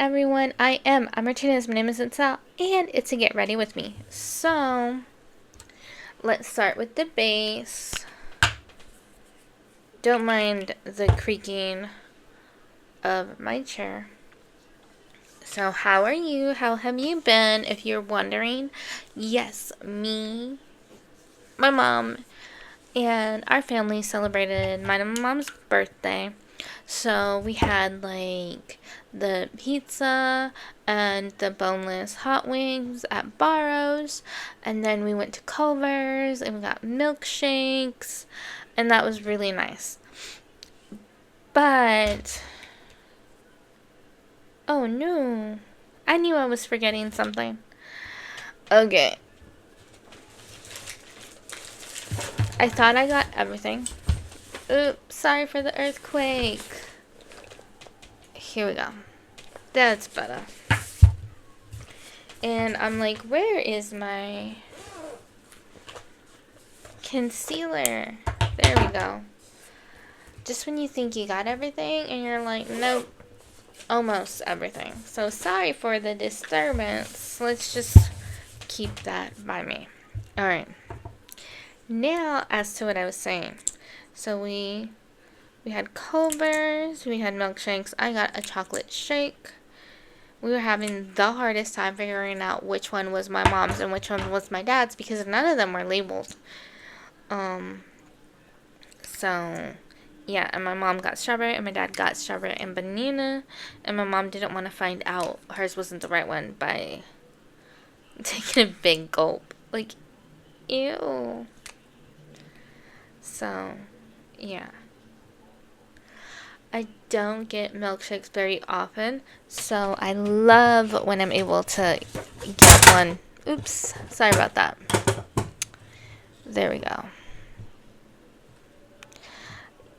everyone, I'm Martinez, my name is Itzell, and it's a Get Ready With Me. So, let's start with the base. Don't mind the creaking of my chair. So, how are you? How have you been? If you're wondering, yes, me, my mom, and our family celebrated my mom's birthday. So we had like the pizza and the boneless hot wings at Barrows, and then we went to Culver's and we got milkshakes, and that was really nice. But oh no, I knew I was forgetting something. Okay, I thought I got everything. Oops, sorry for the earthquake. Here we go. That's better. And I'm like, where is my concealer? There we go. Just when you think you got everything and you're like, nope, almost everything. So sorry for the disturbance. Let's just keep that by me. Alright. Now, as to what I was saying. So we had Culver's, we had milkshakes. I got a chocolate shake. We were having the hardest time figuring out which one was my mom's and which one was my dad's because none of them were labeled. So, yeah, and my mom got strawberry and my dad got strawberry and banana, and my mom didn't want to find out hers wasn't the right one by taking a big gulp. Like, ew. So, yeah. I don't get milkshakes very often, so I love when I'm able to get one. Oops, sorry about that. There we go.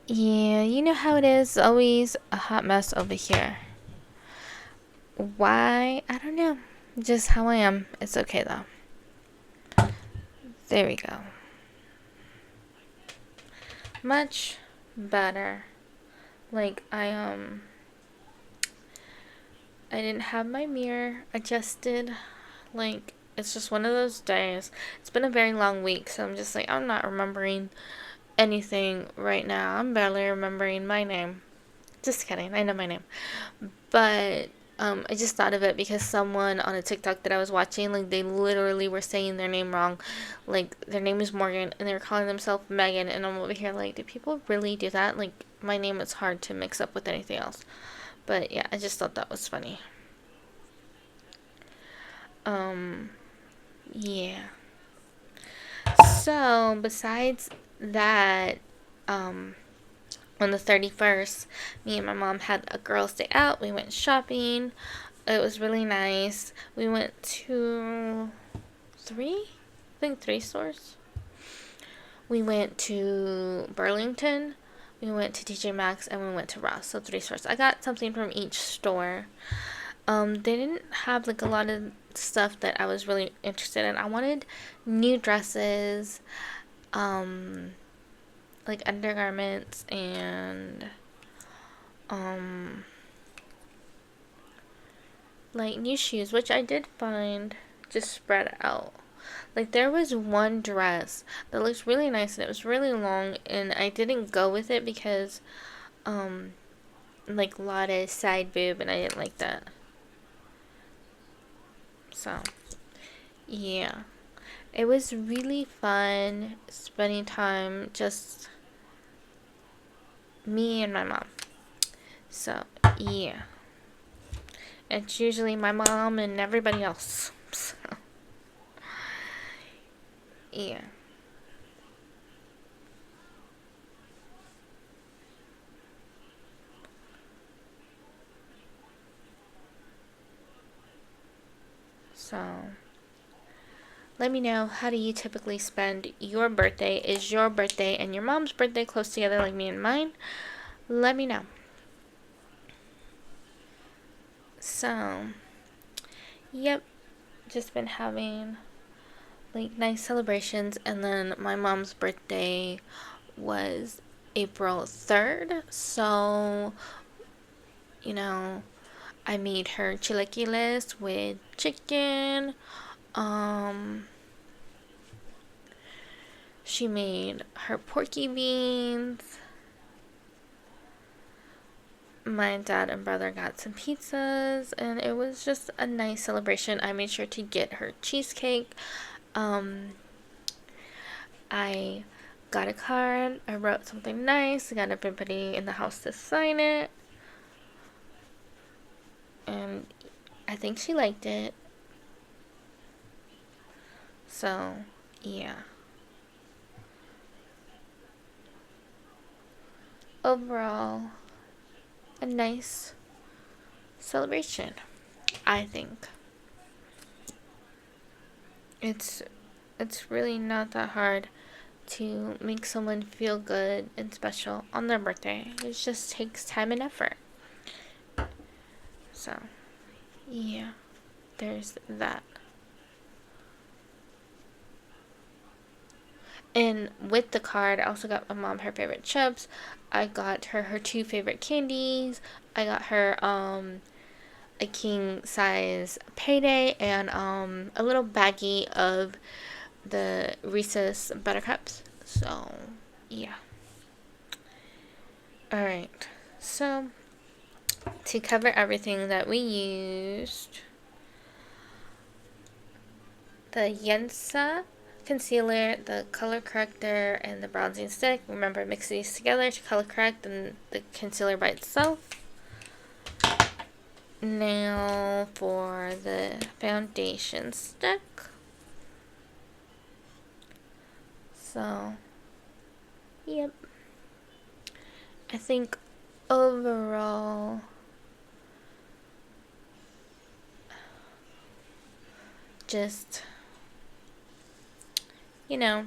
Yeah, you know how it is, always a hot mess over here. Why? I don't know. Just how I am. It's okay though. There we go. Much better. Like I didn't have my mirror adjusted. Like it's just one of those days. It's been a very long week, so I'm just like I'm not remembering anything right now. I'm barely remembering my name. Just kidding. I know my name. But I just thought of it because someone on a TikTok that I was watching, like, they literally were saying their name wrong. Like, their name is Morgan, and they were calling themselves Megan, and I'm over here like, do people really do that? Like, my name is hard to mix up with anything else. But, yeah, I just thought that was funny. Yeah. So, besides that, on the 31st, me and my mom had a girls' day out. We went shopping. It was really nice. We went to three stores. We went to Burlington, we went to TJ Maxx, and we went to Ross. So 3 stores. I got something from each store. They didn't have like a lot of stuff that I was really interested in. I wanted new dresses, like undergarments and like new shoes, which I did find just spread out. Like there was one dress that looks really nice and it was really long, and I didn't go with it because like a lot of side boob and I didn't like that. So yeah. It was really fun spending time just me and my mom. So yeah. It's usually my mom and everybody else. So, yeah. So, let me know, how do you typically spend your birthday? Is your birthday and your mom's birthday close together like me and mine? Let me know. So, yep, just been having like nice celebrations, and then my mom's birthday was April 3rd, so you know, I made her chilaquiles with chicken. She made her porky beans. My dad and brother got some pizzas, and it was just a nice celebration. I made sure to get her cheesecake. I got a card. I wrote something nice. I got everybody in the house to sign it. And I think she liked it. So, yeah. Overall, a nice celebration, I think. It's really not that hard to make someone feel good and special on their birthday. It just takes time and effort. So, yeah, there's that. And with the card, I also got my mom her favorite chips. I got her two favorite candies. I got her a king size payday and a little baggie of the Reese's Buttercups. So, yeah. Alright. So, to cover everything that we used, the Yensa concealer, the color corrector, and the bronzing stick. Remember, mix these together to color correct and the concealer by itself. Now for the foundation stick. So, yep. I think overall, just, you know,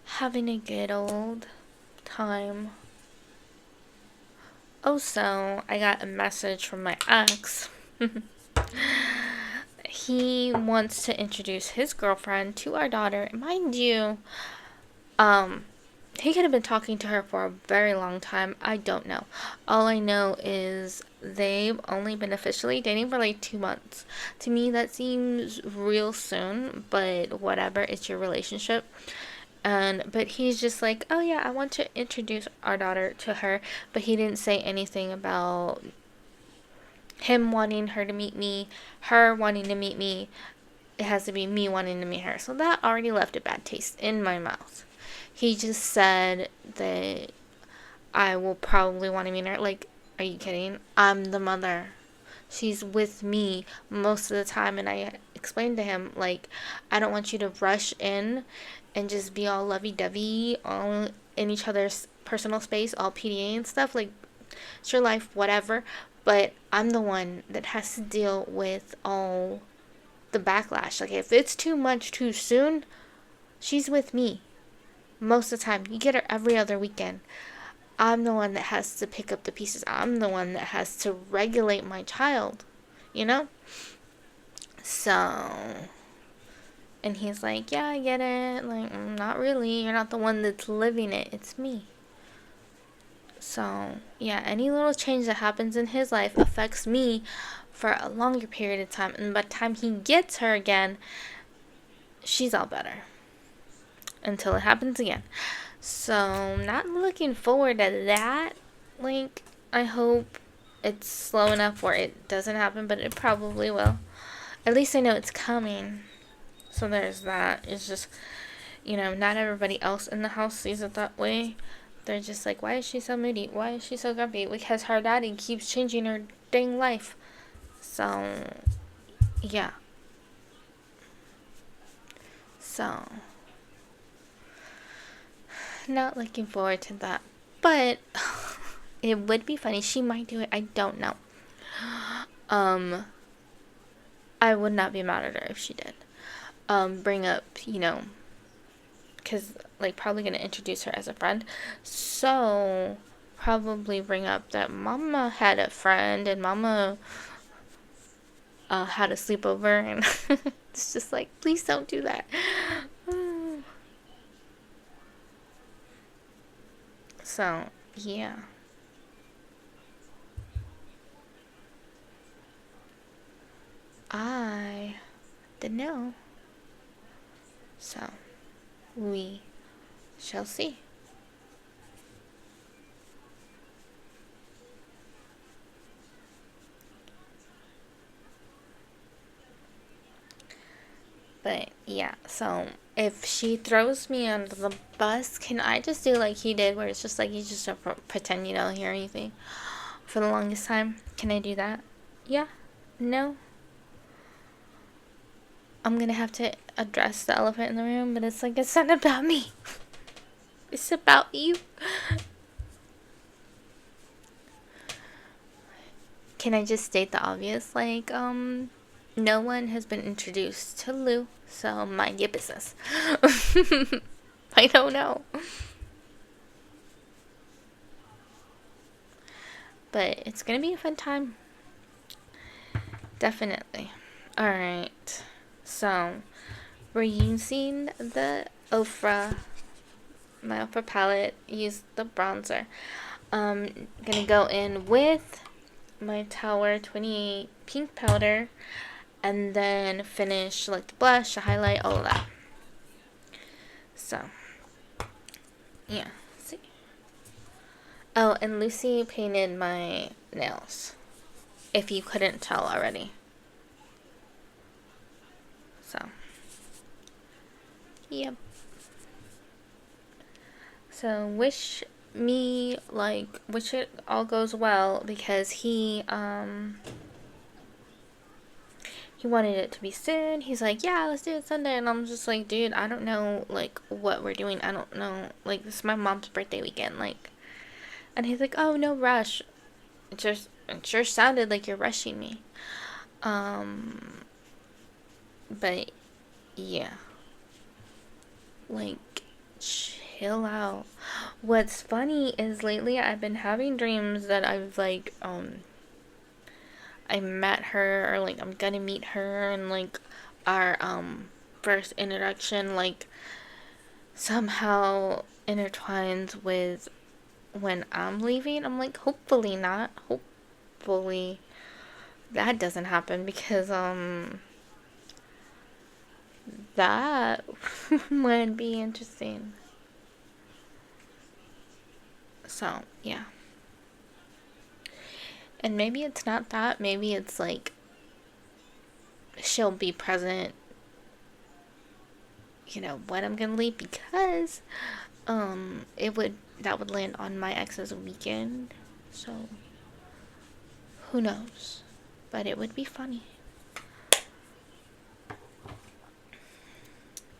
having a good old time. Also, I got a message from my ex. He wants to introduce his girlfriend to our daughter. Mind you, he could have been talking to her for a very long time. I don't know. All I know is they've only been officially dating for like 2 months. To me, that seems real soon, but whatever. It's your relationship. But he's just like, oh yeah, I want to introduce our daughter to her. But he didn't say anything about him wanting her to meet me, her wanting to meet me. It has to be me wanting to meet her. So that already left a bad taste in my mouth. He just said that I will probably want to meet her. Like, are you kidding? I'm the mother. She's with me most of the time. And I explained to him, like, I don't want you to rush in and just be all lovey-dovey, all in each other's personal space, all PDA and stuff. Like, it's your life, whatever. But I'm the one that has to deal with all the backlash. Like, if it's too much too soon, she's with me most of the time. You get her every other weekend. I'm the one that has to pick up the pieces. I'm the one that has to regulate my child, you know? So, and he's like, yeah, I get it. Like, not really. You're not the one that's living it. It's me. So, yeah, any little change that happens in his life affects me for a longer period of time. And by the time he gets her again, she's all better. Until it happens again. So, not looking forward to that. Like, I hope it's slow enough where it doesn't happen, but it probably will. At least I know it's coming. So there's that. It's just, not everybody else in the house sees it that way. They're just like, why is she so moody? Why is she so grumpy? Because her daddy keeps changing her dang life. So, yeah. So, not looking forward to that. But, it would be funny. She might do it. I don't know. I would not be mad at her if she did. Bring up, because, like, probably going to introduce her as a friend. So, probably bring up that Mama had a friend and Mama had a sleepover. And it's just like, please don't do that. So, yeah. I didn't know. So, we shall see. But yeah, so if she throws me under the bus, can I just do like he did, where it's just like you just don't pretend you don't hear anything for the longest time? Can I do that? Yeah? No? I'm gonna have to address the elephant in the room, but it's like, it's not about me. It's about you. Can I just state the obvious? Like, no one has been introduced to Lou, so mind your business. I don't know. But it's gonna be a fun time. Definitely. Alright. So, we're using the my Ofra palette. Use the bronzer. Gonna go in with my Tower 28 pink powder. And then finish like the blush, the highlight, all of that. So, yeah. See. Oh, and Lucy painted my nails. If you couldn't tell already. So, yep. So, wish it all goes well, because he wanted it to be soon. He's like, yeah, let's do it Sunday. And I'm just like, dude, I don't know, like, what we're doing. I don't know. Like, this is my mom's birthday weekend. Like, and he's like, oh, no rush. It sure sounded like you're rushing me. But, yeah. Like, chill out. What's funny is lately I've been having dreams that I've, like, I met her, or like I'm gonna meet her, and like our first introduction like somehow intertwines with when I'm leaving. I'm like, hopefully not. Hopefully that doesn't happen, because that would be interesting. So, yeah. And maybe it's not that. Maybe it's like she'll be present, when I'm gonna leave, because that would land on my ex's weekend. So who knows? But it would be funny.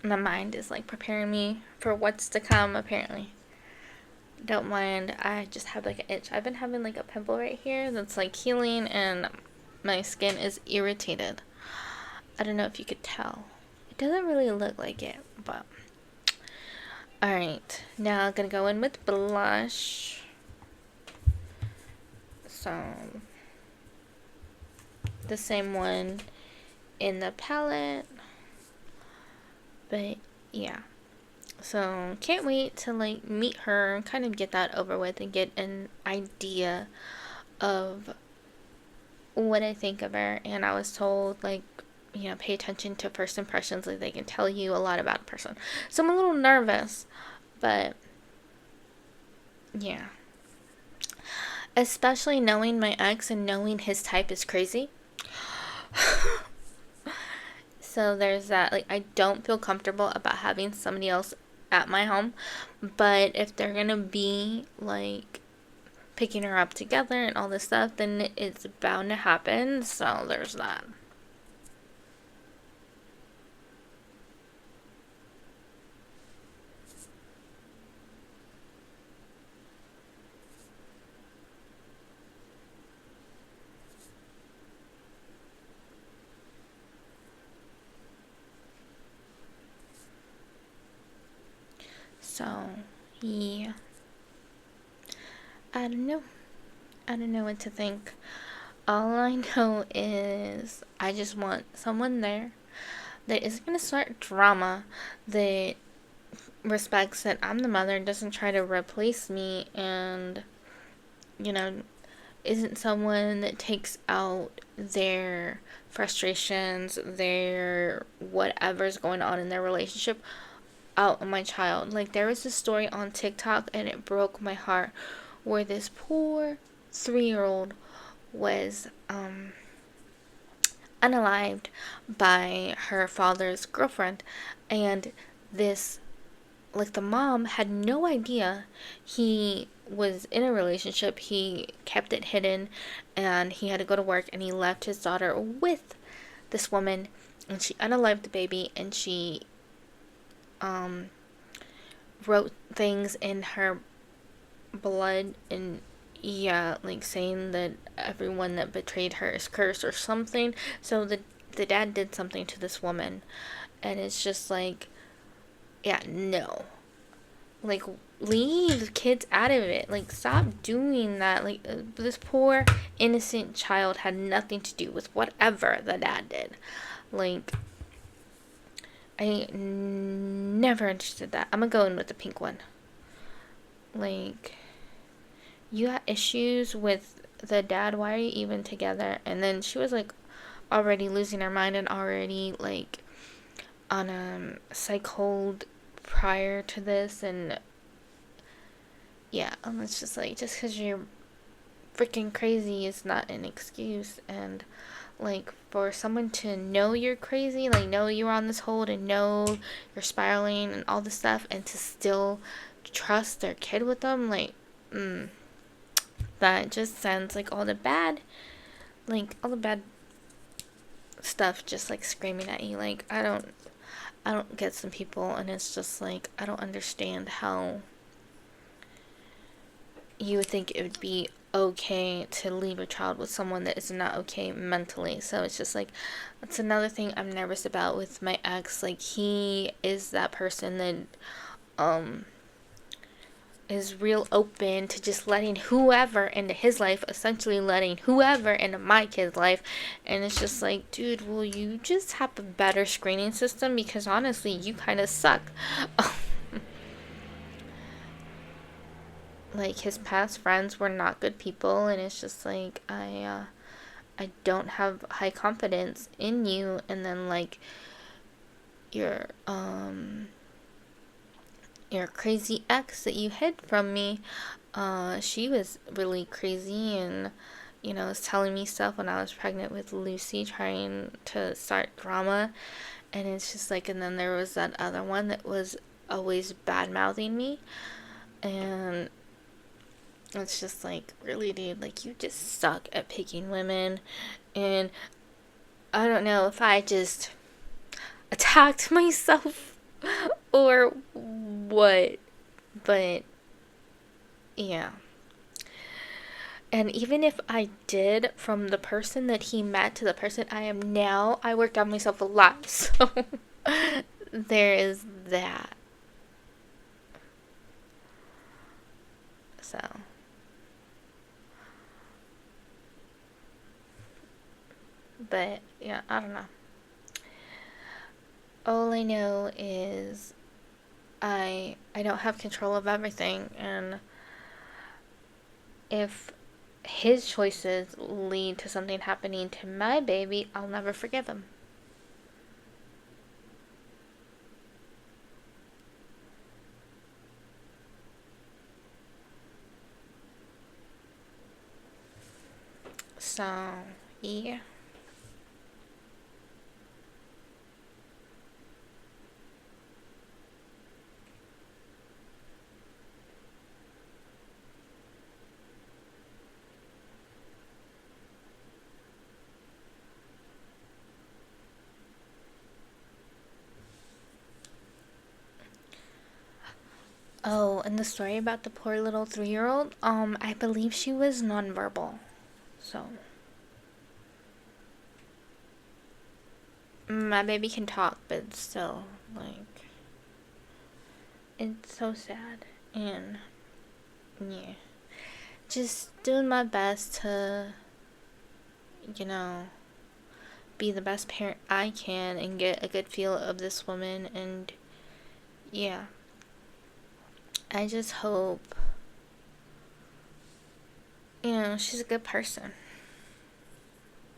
My mind is like preparing me for what's to come, apparently. Don't mind, I just have like an itch. I've been having like a pimple right here that's like healing, and my skin is irritated. I don't know if you could tell. It doesn't really look like it, but alright. Now I'm gonna go in with blush. So the same one in the palette. But yeah. So can't wait to like meet her and kind of get that over with and get an idea of what I think of her. And I was told like, pay attention to first impressions, like they can tell you a lot about a person. So I'm a little nervous, but yeah. Especially knowing my ex and knowing his type is crazy. So there's that. Like, I don't feel comfortable about having somebody else at my home. But if they're gonna be like picking her up together and all this stuff, then it's bound to happen. So there's that. So, yeah. I don't know. I don't know what to think. All I know is I just want someone there that isn't going to start drama, that respects that I'm the mother, doesn't try to replace me, and, isn't someone that takes out their frustrations, their whatever's going on in their relationship out on my child. Like, there was this story on TikTok and it broke my heart where this poor 3-year-old was unalived by her father's girlfriend, and this, like, the mom had no idea he was in a relationship. He kept it hidden and he had to go to work, and he left his daughter with this woman, and she unalived the baby, and she wrote things in her blood, and yeah, like saying that everyone that betrayed her is cursed or something. So the dad did something to this woman, and it's just like, yeah, no. Like, leave kids out of it. Like, stop doing that. Like, this poor innocent child had nothing to do with whatever the dad did. Like, I never understood that. I'm gonna go in with the pink one. Like, you got issues with the dad. Why are you even together? And then she was like already losing her mind and already like on a psych hold prior to this. And yeah, it's just like, just because you're freaking crazy is not an excuse. And like, for someone to know you're crazy, like know you're on this hold and know you're spiraling and all this stuff, and to still trust their kid with them, like, that just sends like all the bad stuff just like screaming at you. Like, I don't get some people, and it's just like, I don't understand how you would think it would be okay to leave your child with someone that is not okay mentally. So it's just like, that's another thing I'm nervous about with my ex. Like, he is that person that is real open to just letting whoever into his life, essentially letting whoever into my kid's life. And it's just like, dude, will you just have a better screening system? Because honestly, you kind of suck. Like, his past friends were not good people, and it's just like, I don't have high confidence in you. And then like your crazy ex that you hid from me, she was really crazy, and was telling me stuff when I was pregnant with Lucy, trying to start drama. And it's just like, and then there was that other one that was always bad mouthing me, and it's just like, really, dude, like, you just suck at picking women. And I don't know if I just attacked myself or what, but yeah. And even if I did, from the person that he met to the person I am now, I worked on myself a lot. So there is that. So. But yeah, I don't know. All I know is I don't have control of everything, and if his choices lead to something happening to my baby, I'll never forgive him. So, yeah. Oh, and the story about the poor little 3-year-old, I believe she was nonverbal. So, my baby can talk, but still, like, it's so sad. And, yeah. Just doing my best to, be the best parent I can and get a good feel of this woman. And, yeah. I just hope, she's a good person.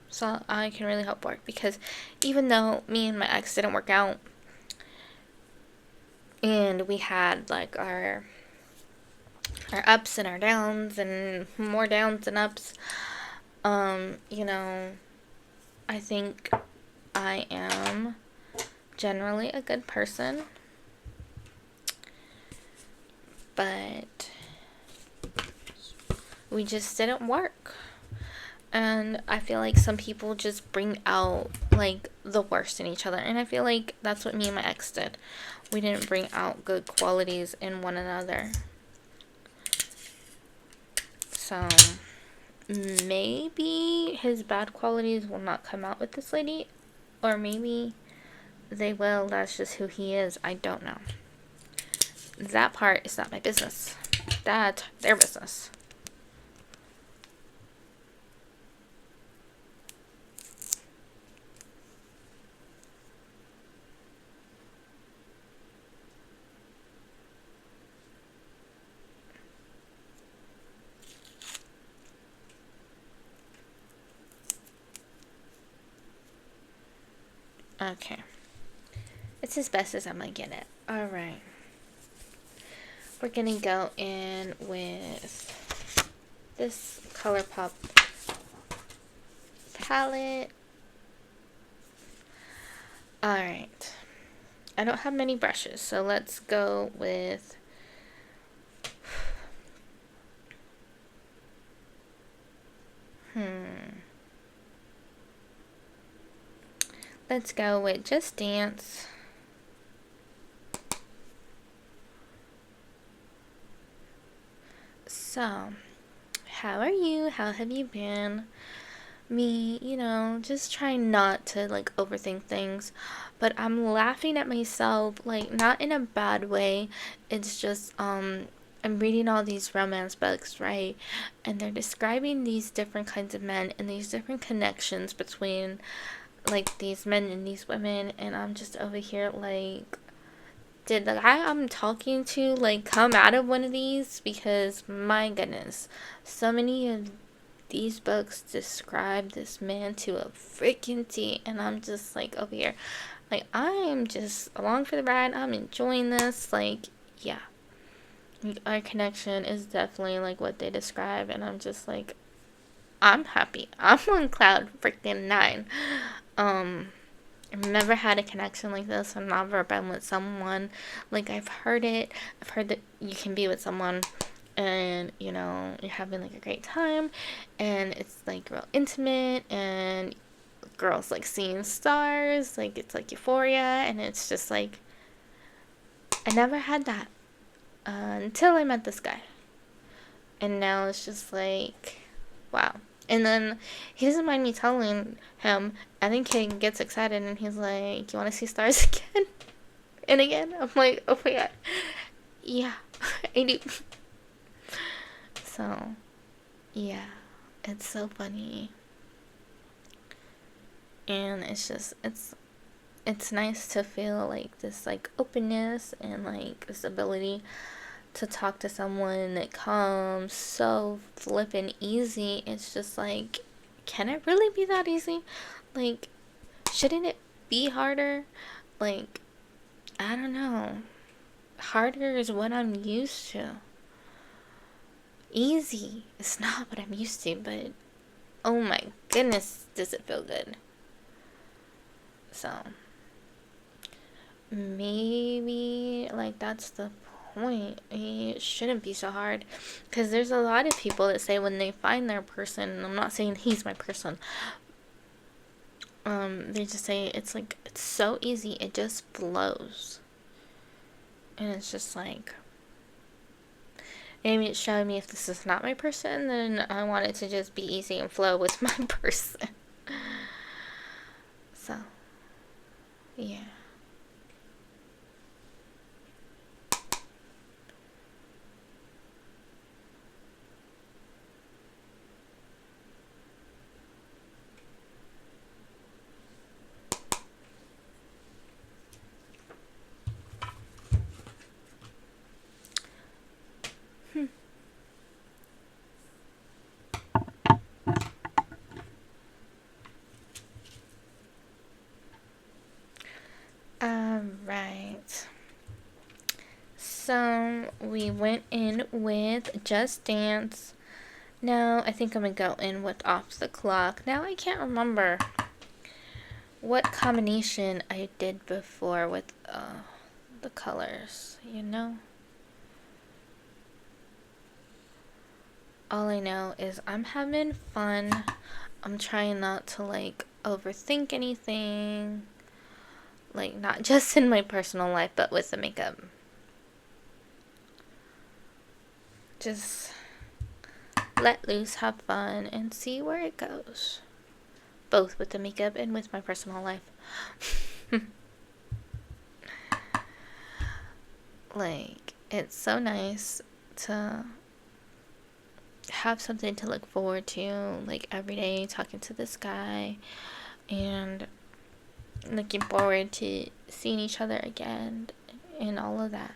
So I can really hope for it, because even though me and my ex didn't work out, and we had like our ups and our downs and more downs than ups, you know, I think I am generally a good person, but we just didn't work. And I feel like some people just bring out like the worst in each other, and I feel like that's what me and my ex did. We didn't bring out good qualities in one another. So maybe his bad qualities will not come out with this lady, or maybe they will. That's just who he is. I don't know. That part is not my business. That's their business. Okay. It's as best as I'm gonna get it. Alright. We're gonna go in with this ColourPop palette. Alright. I don't have many brushes, so let's go with let's go with Just Dance. So, how are you? How have you been? Me, just trying not to like overthink things, but I'm laughing at myself, like not in a bad way. It's just I'm reading all these romance books, right? And they're describing these different kinds of men and these different connections between like these men and these women, and I'm just over here like, did the guy I'm talking to like come out of one of these? Because my goodness, so many of these books describe this man to a freaking T, and I'm just like over here, like I am just along for the ride. I'm enjoying this. Like, yeah, like, our connection is definitely like what they describe, and I'm just like, I'm happy. I'm on cloud freaking 9. I've never had a connection like this. I've never been with someone. Like, I've heard it. I've heard that you can be with someone and, you're having, like, a great time. And it's, like, real intimate. And girls, like, seeing stars. Like, it's, like, euphoria. And it's just, like, I never had that until I met this guy. And now it's just, like, wow. And then he doesn't mind me telling him, I think he gets excited and he's like, you want to see stars again? And again? I'm like, oh my god. Yeah, I do. So, yeah. It's so funny. And it's just, it's nice to feel like this like openness and like this ability to talk to someone that comes so flippin' easy. It's just like, can it really be that easy? Like, shouldn't it be harder? Like, I don't know. Harder is what I'm used to. Easy is not what I'm used to, but oh my goodness, does it feel good. So, maybe, like, that's the point. It shouldn't be so hard, because there's a lot of people that say when they find their person, and I'm not saying he's my person, they just say it's like, it's so easy, it just flows. And it's just like, maybe it's showing me if this is not my person, then I want it to just be easy and flow with my person. So, yeah. we went in with Just Dance. Now I think I'm gonna go in with Off the Clock. Now I can't remember what combination I did before with the colors, you know? All I know is I'm having fun. I'm trying not to like overthink anything. Like not just in my personal life, but with the makeup. Just let loose, have fun, and see where it goes. Both with the makeup and with my personal life. Like, it's so nice to have something to look forward to, like every day talking to this guy and looking forward to seeing each other again and all of that.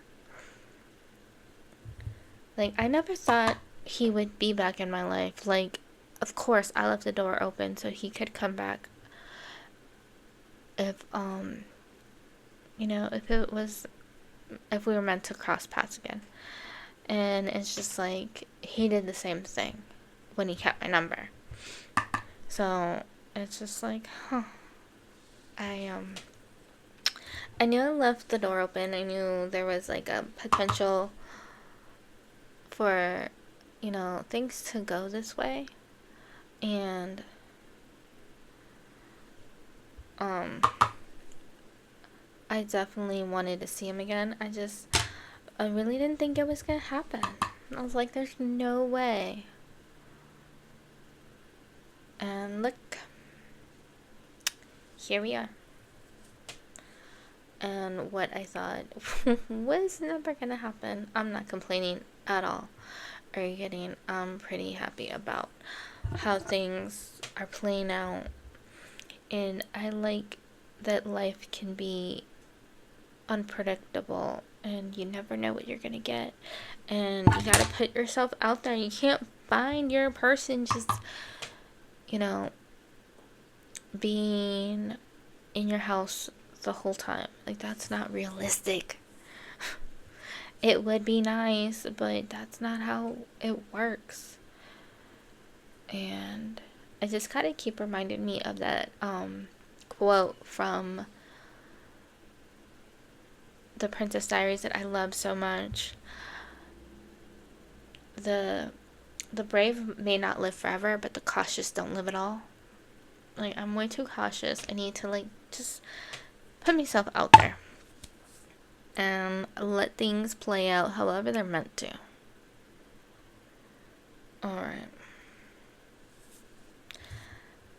Like, I never thought he would be back in my life. Like, of course, I left the door open so he could come back if, you know, if we were meant to cross paths again. And it's just like, he did the same thing when he kept my number. So, it's just like, huh. I knew I left the door open. I knew there was like a potential for, you know, things to go this way. And, I definitely wanted to see him again. I really didn't think it was gonna happen. I was like, there's no way. And look, here we are. And what I thought was never gonna happen, I'm not complaining at all. Are you kidding? I'm pretty happy about how things are playing out. And I like that life can be unpredictable and you never know what you're gonna get. And you gotta put yourself out there. You can't find your person just, you know, being in your house the whole time. Like, that's not realistic. It would be nice, but that's not how it works. And I just kind of keep reminding me of that quote from The Princess Diaries that I love so much. The brave may not live forever, but the cautious don't live at all. Like, I'm way too cautious. I need to, like, just put myself out there and let things play out however they're meant to. Alright.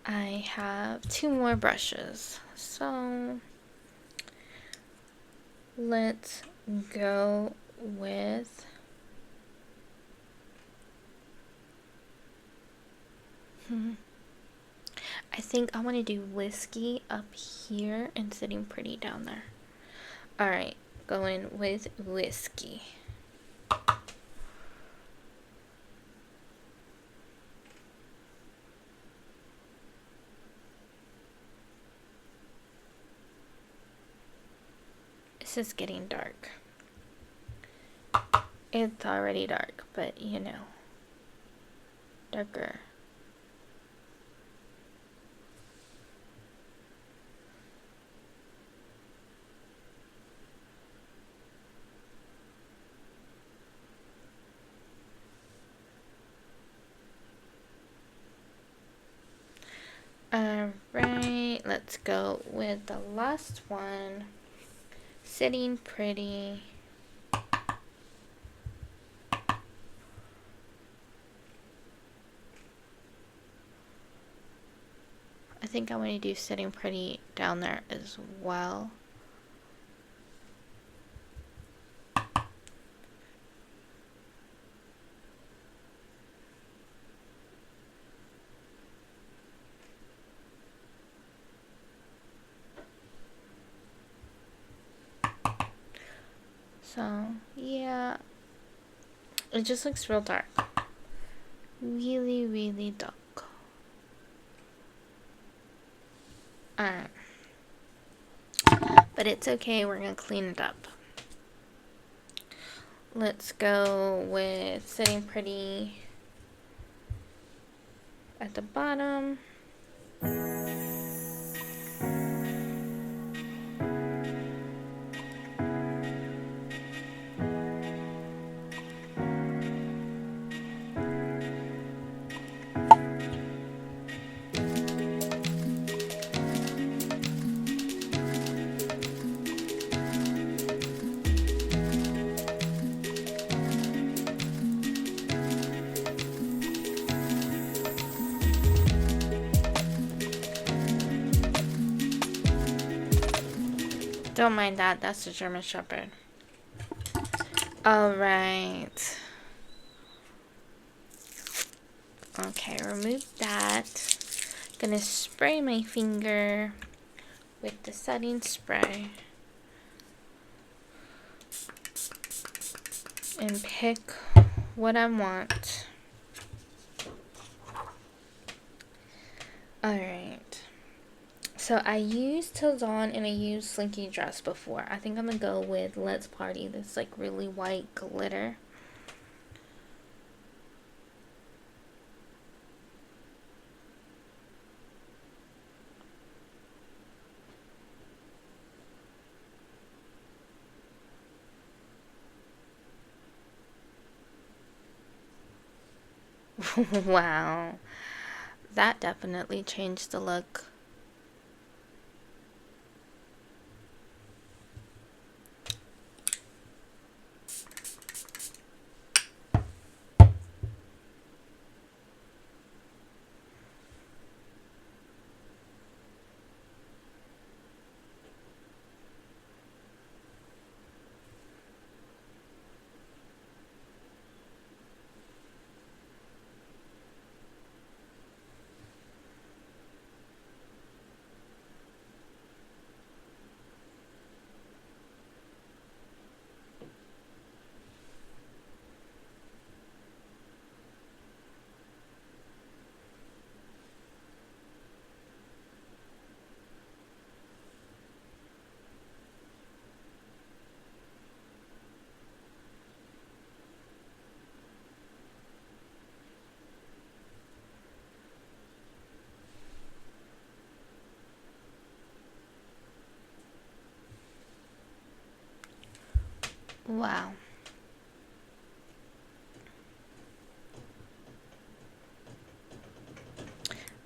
I have 2 more brushes. So, let's go with I think I want to do Whiskey up here and Sitting Pretty down there. Alright, going with Whiskey. This is getting dark. It's already dark, but you know, darker. Alright, let's go with the last one. Sitting Pretty. I think I want to do Sitting Pretty down there as well. So, yeah, it just looks real dark. Really, really dark. Alright. But it's okay, we're gonna clean it up. Let's go with Sitting Pretty at the bottom. Don't mind that, that's the German Shepherd. Alright. Okay, remove that. Gonna spray my finger with the setting spray. And pick what I want. Alright. So I used Tills On and I used Slinky Dress before. I think I'm gonna go with Let's Party. This like really white glitter. Wow. That definitely changed the look. Wow.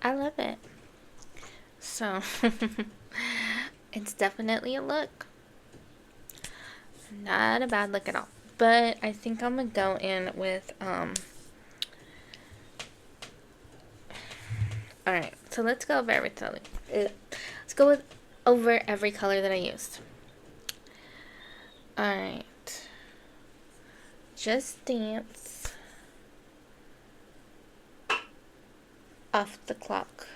I love it. So, it's definitely a look. Not a bad look at all. But I think I'm gonna go in with, alright, so let's go over everything. Let's go with over every color that I used. Alright. Just Dance. Off the Clock.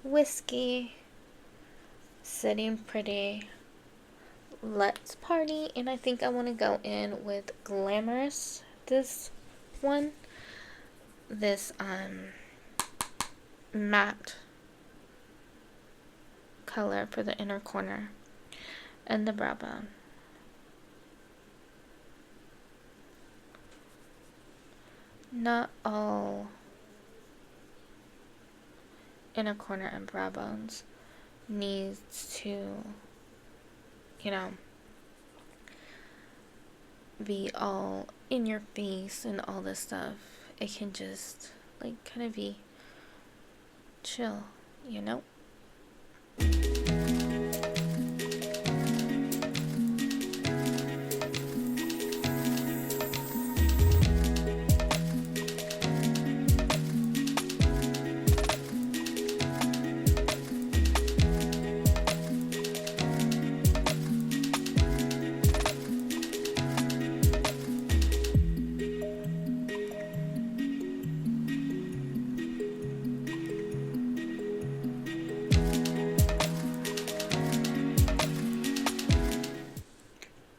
Whiskey. Sitting Pretty. Let's Party. And I think I want to go in with Glamorous. This one. This, matte color for the inner corner. And the brow bone. Not all inner corner and brow bones needs to, you know, be all in your face and all this stuff. It can just like kind of be chill, you know?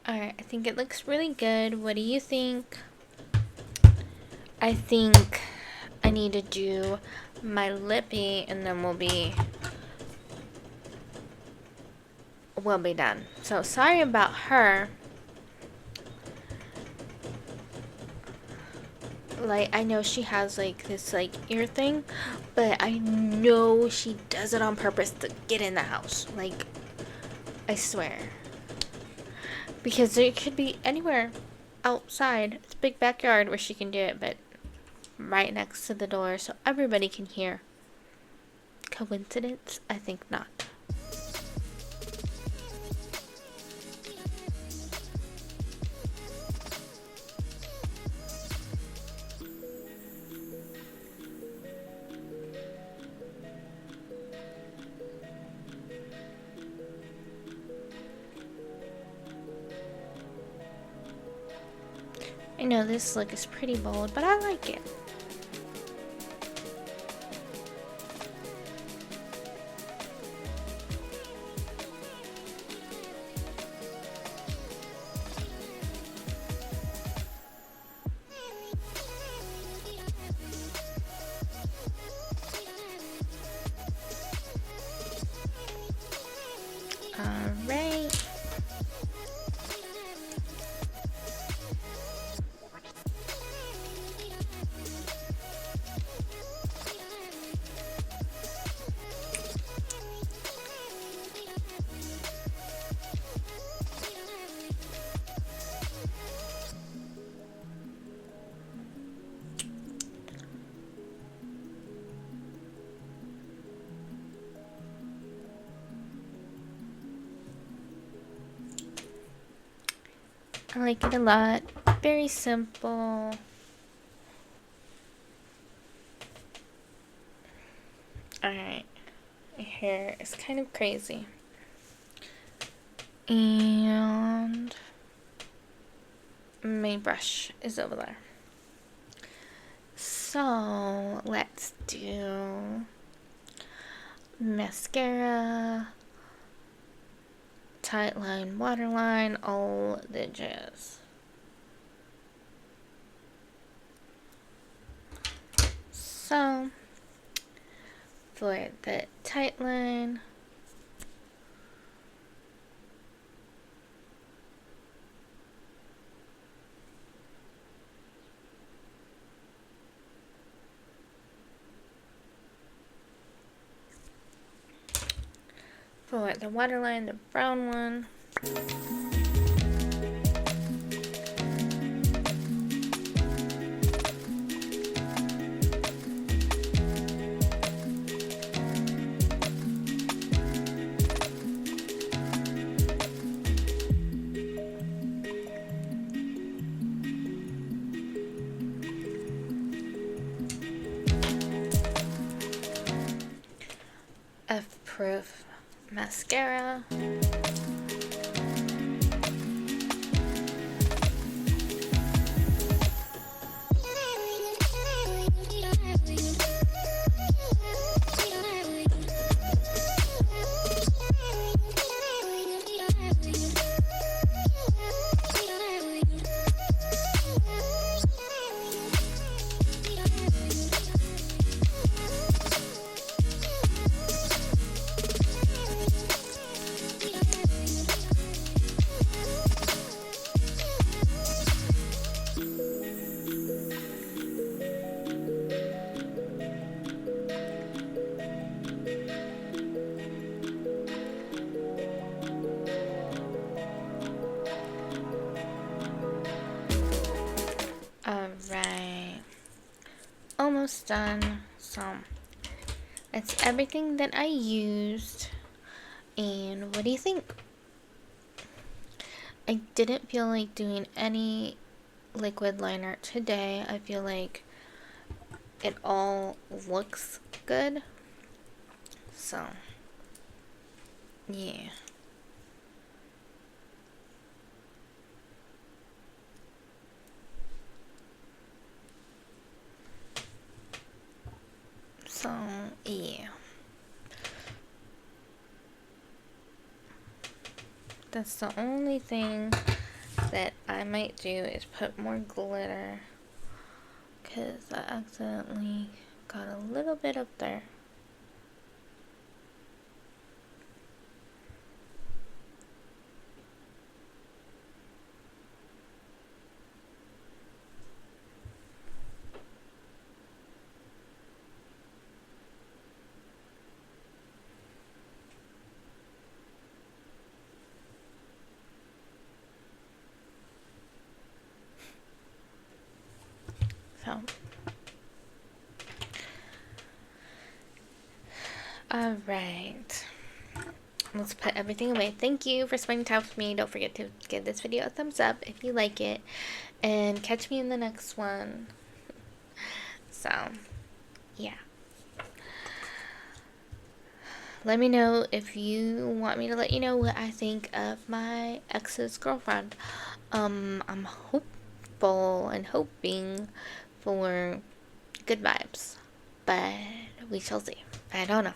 Alright, I think it looks really good. What do you think? I think I need to do my lippy and then we'll be done. So sorry about her. Like, I know she has, like, this, like, ear thing, but I know she does it on purpose to get in the house. Like, I swear. Because it could be anywhere outside. It's a big backyard where she can do it, but right next to the door so everybody can hear. Coincidence? I think not. I know this look is pretty bold, but I like it. Alright. I like it a lot. Very simple. Alright. My hair is kind of crazy. And my brush is over there. So let's do mascara, tight line, waterline, all the jazz. So for the tight line, for the waterline, the brown one. F-proof mascara. Alright. Almost done. So that's everything that I used. And what do you think? I didn't feel like doing any liquid liner today. I feel like it all looks good. So, yeah. So, yeah. That's the only thing that I might do is put more glitter. Because I accidentally got a little bit up there. Alright. Let's put everything away. Thank you for spending time with me. Don't forget to give this video a thumbs up if you like it. And catch me in the next one. So, yeah. Let me know if you want me to let you know what I think of my ex's girlfriend. I'm hopeful and hoping for good vibes. But we shall see. I don't know.